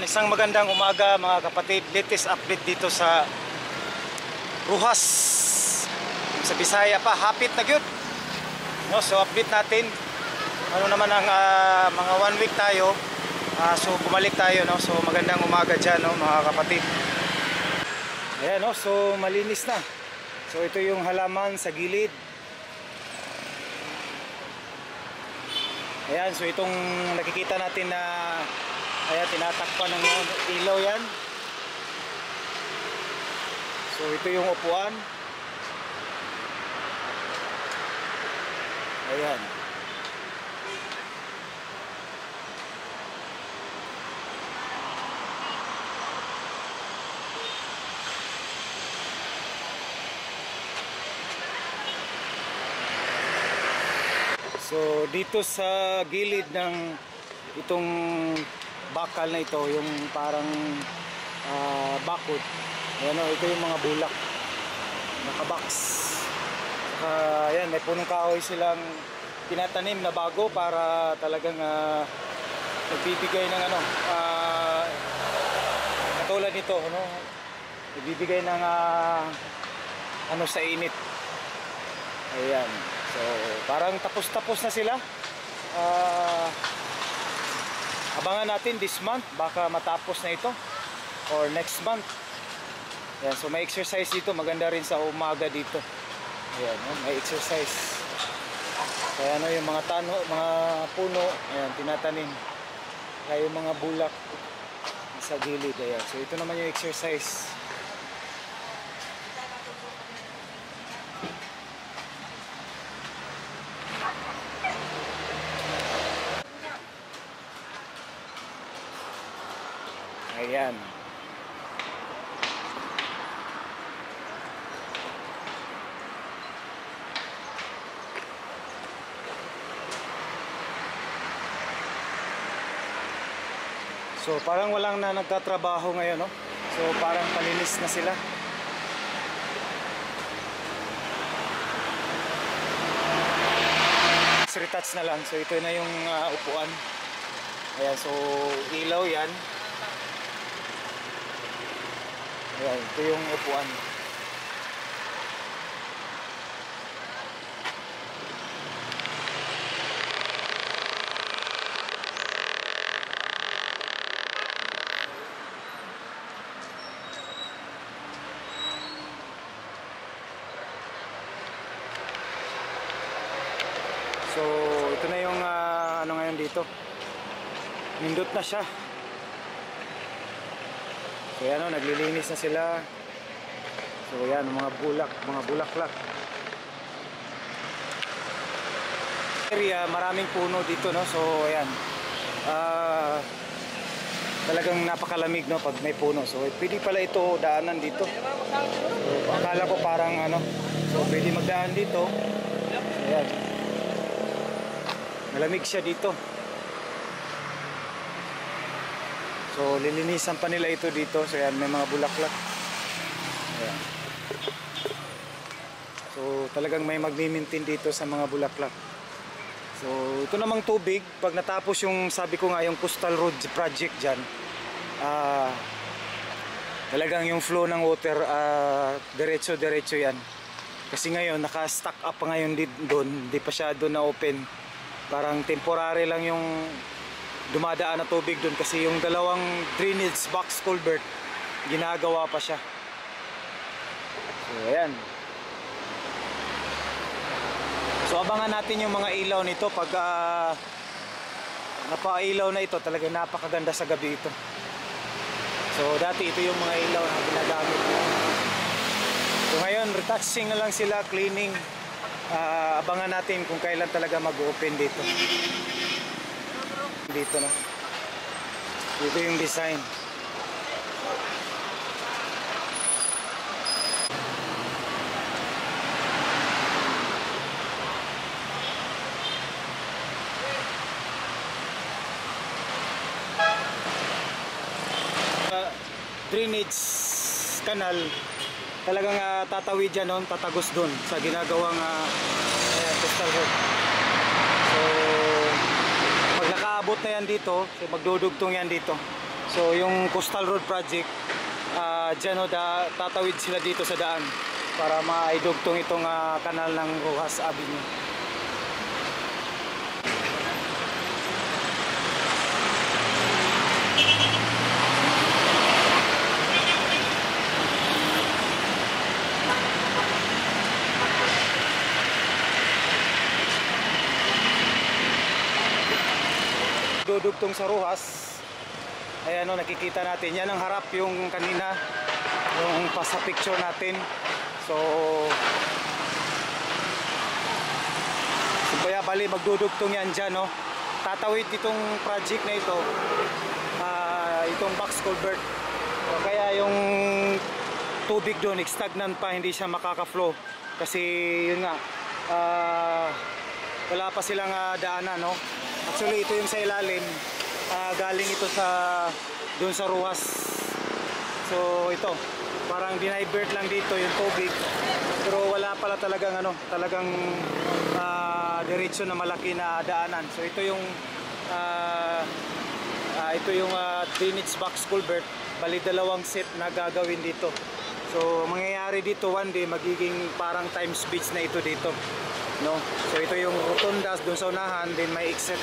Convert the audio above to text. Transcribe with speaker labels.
Speaker 1: isang magandang umaga mga kapatid. Latest update dito sa Roxas. Sa Bisaya pa, hapit na gyud. No, so update natin. Ano naman ang mga 1 week tayo. So bumalik tayo, no. So magandang umaga diyan, no, mga kapatid. Ayan, no, so malinis na. So ito yung halaman sa gilid. Ayan, so itong nakikita natin na ayan, tinatakpan ng ilaw yan. So ito yung upuan. Ayan. So dito sa gilid ng itong bakal na ito, yung parang bakod. Ayan, o, ito yung mga bulak nakabox. Saka ayan, may punong kahoy silang tinatanim na bago para talagang nagbibigay ng katulad nito, ano, nagbibigay ng sa init. Ayan, so parang tapos na sila. Abangan natin this month, baka matapos na ito or next month. Ayan, so may exercise dito, maganda rin sa umaga dito. Ayan, may exercise. Kaya yung mga mga puno, ayan, tinatanim. Kaya yung mga bulak sa gilid, ayan. So ito naman yung exercise. Ayan. So parang walang na nagtatrabaho ngayon, no? So parang palinis na sila. Retouch na lang. So ito na yung upuan. Ayan, so ilaw yan. Ayan, ito yung upuan. So ito na yung ngayon dito. Nindot na siya. So yan, naglilinis na sila. So yan, mga bulaklak. Area, maraming puno dito, no. So ayan. Talagang napakalamig, no, pag may puno. So pwede pala ito daanan dito. So akala ko parang so pwede magdaan dito. Ayan. Malamig siya dito. So lilinisan pa nila ito dito. So yan, may mga bulaklak. Ayan. So talagang may magmi-maintain dito sa mga bulaklak. So ito namang tubig, pag natapos yung, sabi ko nga, yung coastal road project dyan, talagang yung flow ng water diretso yan. Kasi ngayon naka-stack up pa ngayon doon, hindi pa siya doon na open. Parang temporary lang yung dumadaan na tubig doon kasi yung dalawang drainage box culvert ginagawa pa siya. So ayan. So abangan natin yung mga ilaw nito pag napailaw na ito. Talagang napakaganda sa gabi ito. So dati ito yung mga ilaw na ginagamit. So ngayon retouching na lang sila, cleaning. Abangan natin kung kailan talaga mag-open dito. Dito na. Dito yung design. Drainage canal, talagang tatawid dyan, no? Tatagos dun sa ginagawang coastal road. So pag nakaabot na yan dito, so magdudugtong yan dito. So yung Coastal Road Project, dyan o tatawid sila dito sa daan para maidugtong itong kanal ng Rojas Avenue. Dudugtong sa Rojas. Ayan o, nakikita natin. Yan ang harap yung kanina, yung pasa picture natin. So kaya bali magdudugtong yan dyan, no? Tatawid itong project na ito, itong box culvert. So, kaya yung tubig doon, stagnant pa, hindi siya makaka-flow. Kasi yun nga, wala pa silang daanan, no? Actually ito yung sa ilalim, galing ito sa doon sa Rojas. So ito, parang dinivert lang dito yung tubig, pero wala pala talagang talagang diretso na malaki na daanan. So ito yung drainage box culvert, bali dalawang set na gagawin dito. So mangyayari dito one day, magiging parang Times Beach na ito dito, no? So ito yung rotondas doon sa unahan, then may exit